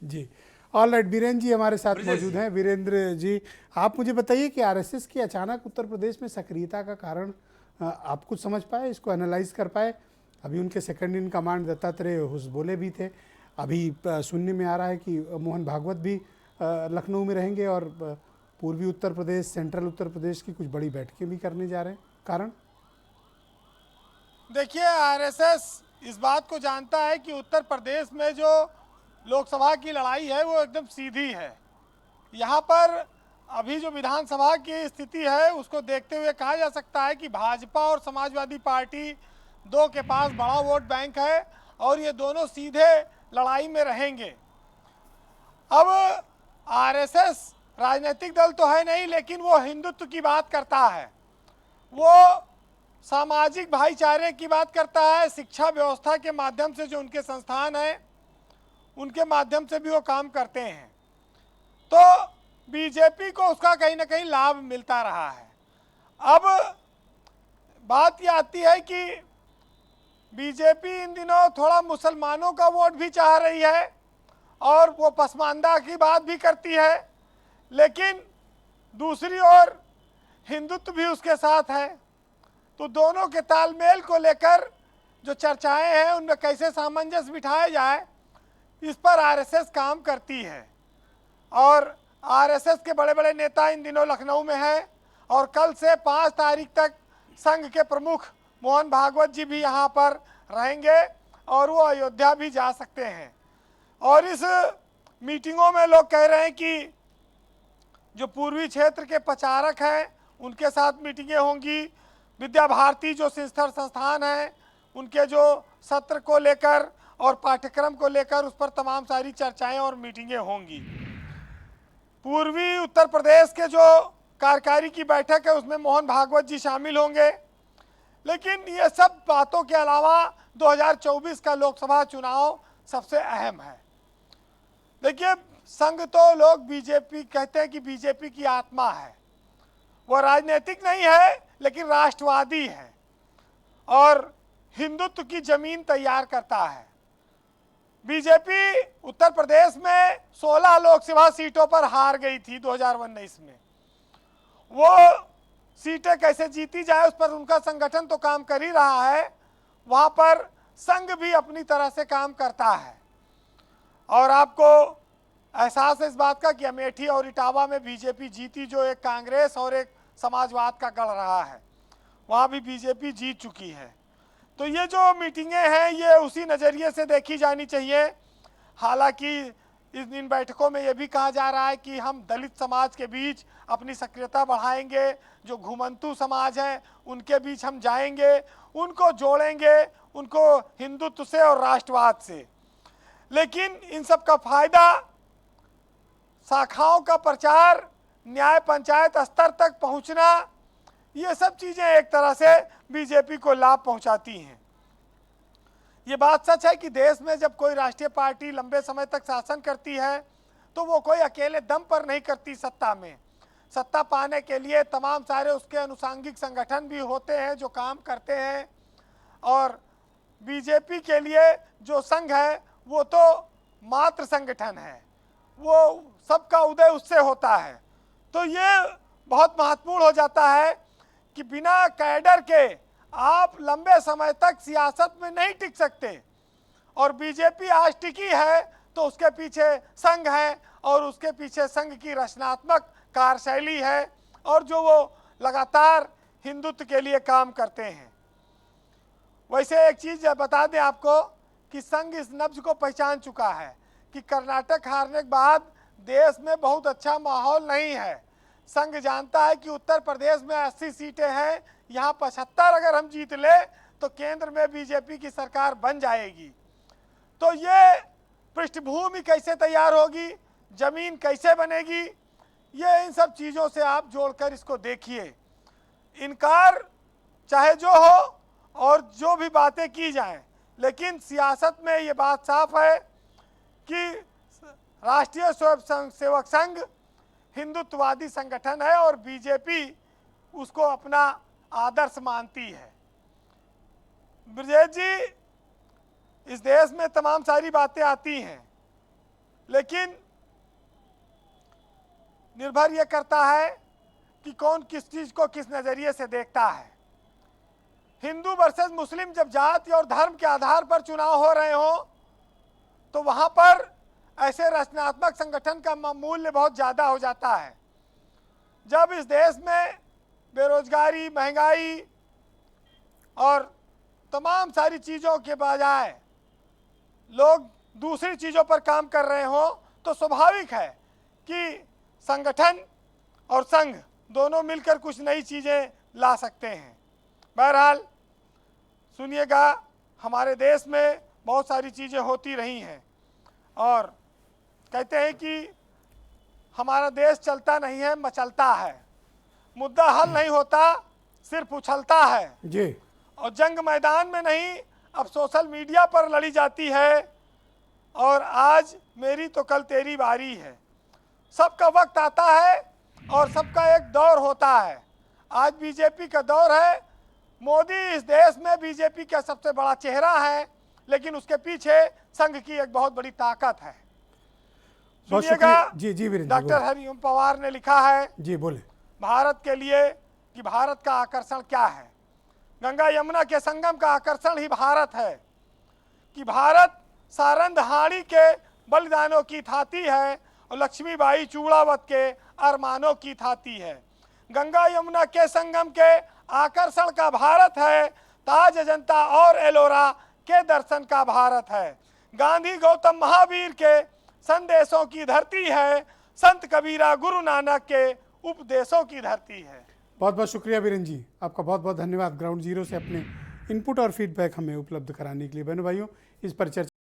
जी। All right, Virendra ji हमारे साथ मौजूद हैं। वीरेंद्र जी, आप मुझे बताइए कि आरएसएस की अचानक उत्तर प्रदेश में सक्रियता का कारण आप कुछ समझ पाए, इसको एनालाइज कर पाए? अभी उनके second in command Dattatreya Hosabale भी थे। अभी सुनने में आ रहा है कि मोहन भागवत भी लखनऊ में रहेंगे और पूर्वी उत्तर प्रदेश, सेंट्रल उत्तर प्रदेश की कुछ बड़ी बैठकें भी करने जा रहे हैं। कारण? देखिए, आरएसएस इस बात को जानता है कि उत्तर प्रदेश में जो लोकसभा की लड़ाई है वो एकदम सीधी है। यहाँ पर अभी जो विधानसभा की स्थिति है उसको देखते हुए कहा जा सकता है कि भाजपा और समाजवादी पार्टी दो के पास बड़ा वोट बैंक है और ये दोनों सीधे लड़ाई में रहेंगे। अब आरएसएस राजनीतिक दल तो है नहीं, लेकिन वो हिंदुत्व की बात करता है, वो सामाजिक भाईचारे की बात करता है। शिक्षा व्यवस्था के माध्यम से जो उनके संस्थान हैं उनके माध्यम से भी वो काम करते हैं। तो बीजेपी को उसका कहीं ना कहीं लाभ मिलता रहा है। अब बात ये आती है कि बीजेपी इन दिनों थोड़ा मुसलमानों का वोट भी चाह रही है और वो पसमानदा की बात भी करती है, लेकिन दूसरी ओर हिंदुत्व भी उसके साथ है। तो दोनों के तालमेल को लेकर जो चर्चाएं हैं उनमें कैसे सामंजस्य बिठाया जाए, इस पर आरएसएस काम करती है। और आरएसएस के बड़े बड़े नेता इन दिनों लखनऊ में हैं और कल से 5 तारीख तक संघ के प्रमुख मोहन भागवत जी भी यहाँ पर रहेंगे और वो अयोध्या भी जा सकते हैं। और इस मीटिंगों में लोग कह रहे हैं कि जो पूर्वी क्षेत्र के प्रचारक हैं उनके साथ मीटिंगें होंगी, विद्या भारती जो शिक्षण संस्थान है उनके जो सत्र को लेकर और पाठ्यक्रम को लेकर उस पर तमाम सारी चर्चाएं और मीटिंगें होंगी। पूर्वी उत्तर प्रदेश के जो कार्यकारी की बैठक है उसमें मोहन भागवत जी शामिल होंगे। लेकिन ये सब बातों के अलावा 2024 का लोकसभा चुनाव सबसे अहम है। देखिए, संघ तो लोग बीजेपी कहते हैं कि बीजेपी की आत्मा है, वो राजनीतिक नहीं है लेकिन राष्ट्रवादी है और हिंदुत्व की जमीन तैयार करता है। बीजेपी उत्तर प्रदेश में 16 लोकसभा सीटों पर हार गई थी 2019 में। वो सीटें कैसे जीती जाए उस पर उनका संगठन तो काम कर ही रहा है, वहां पर संघ भी अपनी तरह से काम करता है। और आपको एहसास है इस बात का कि अमेठी और इटावा में बीजेपी जीती, जो एक कांग्रेस और एक समाजवाद का गढ़ रहा है, वहाँ भी बीजेपी जीत चुकी है। तो ये जो मीटिंगें हैं ये उसी नज़रिए से देखी जानी चाहिए। हालांकि इन बैठकों में ये भी कहा जा रहा है कि हम दलित समाज के बीच अपनी सक्रियता बढ़ाएंगे, जो घुमंतू समाज है उनके बीच हम जाएंगे, उनको जोड़ेंगे, उनको हिंदुत्व से और राष्ट्रवाद से। लेकिन इन सब का फायदा, शाखाओं का प्रचार, न्याय पंचायत स्तर तक पहुंचना, ये सब चीजें एक तरह से बीजेपी को लाभ पहुंचाती हैं। ये बात सच है कि देश में जब कोई राष्ट्रीय पार्टी लंबे समय तक शासन करती है तो वो कोई अकेले दम पर नहीं करती सत्ता में। सत्ता पाने के लिए तमाम सारे उसके अनुसांगिक संगठन भी होते हैं जो काम करते हैं। और बीजेपी के लिए जो संघ है वो तो मात्र संगठन है, वो सबका उदय उससे होता है। तो ये बहुत महत्वपूर्ण हो जाता है कि बिना कैडर के आप लंबे समय तक सियासत में नहीं टिक सकते। और बीजेपी आज टिकी है तो उसके पीछे संघ है और उसके पीछे संघ की रचनात्मक कार्यशैली है और जो वो लगातार हिंदुत्व के लिए काम करते हैं। वैसे एक चीज बता दें आपको कि संघ इस नब्ज को पहचान चुका है कि कर्नाटक हारने के बाद देश में बहुत अच्छा माहौल नहीं है। संघ जानता है कि उत्तर प्रदेश में 80 सीटें हैं, यहाँ 75 अगर हम जीत ले तो केंद्र में बीजेपी की सरकार बन जाएगी। तो ये पृष्ठभूमि कैसे तैयार होगी, जमीन कैसे बनेगी, ये इन सब चीज़ों से आप जोड़कर इसको देखिए। इनकार चाहे जो हो और जो भी बातें की जाएं, लेकिन सियासत में ये बात साफ है कि राष्ट्रीय स्वयंसेवक संघ हिंदुत्ववादी संगठन है और बीजेपी उसको अपना आदर्श मानती है। ब्रजेश जी, इस देश में तमाम सारी बातें आती हैं, लेकिन निर्भर यह करता है कि कौन किस चीज को किस नजरिए से देखता है। हिंदू वर्सेस मुस्लिम जब जाति और धर्म के आधार पर चुनाव हो रहे हो तो वहां पर ऐसे रचनात्मक संगठन का मूल्य बहुत ज्यादा हो जाता है। जब इस देश में बेरोजगारी, महंगाई और तमाम सारी चीजों के बजाय लोग दूसरी चीजों पर काम कर रहे हो तो स्वाभाविक है कि संगठन और संघ दोनों मिलकर कुछ नई चीजें ला सकते हैं। बहरहाल सुनिएगा, हमारे देश में बहुत सारी चीजें होती रही हैं और कहते हैं कि हमारा देश चलता नहीं है, मचलता है। मुद्दा हल नहीं होता, सिर्फ उछलता है जी। और जंग मैदान में नहीं, अब सोशल मीडिया पर लड़ी जाती है और आज मेरी तो कल तेरी बारी है। सबका वक्त आता है और सबका एक दौर होता है। आज बीजेपी का दौर है। मोदी इस देश में बीजेपी का सबसे बड़ा चेहरा है, लेकिन उसके पीछे संघ की एक बहुत बड़ी ताकत है। बहुत सुनिएगा, शुक्रिया। जी जी वीरेंद्र जी, डॉक्टर हरिओम पवार ने लिखा है जी बोले। भारत के लिए कि भारत का आकर्षण क्या है। गंगा यमुना के संगम का आकर्षण ही भारत है कि भारत सारंग हाड़ी के बलिदानों की थाती है और लक्ष्मीबाई चूड़ावत के अरमानों की थाती है। गंगा यमुना के संगम के आकर्षण का भारत है, ताज अजंता और एलोरा के दर्शन का भारत है। गांधी गौतम महावीर के संदेशों की धरती है, संत कबीरा गुरु नानक के उपदेशों की धरती है। बहुत बहुत शुक्रिया वीरेंद्र जी, आपका बहुत बहुत धन्यवाद ग्राउंड जीरो से अपने इनपुट और फीडबैक हमें उपलब्ध कराने के लिए। बहनों भाइयों, इस पर चर्चा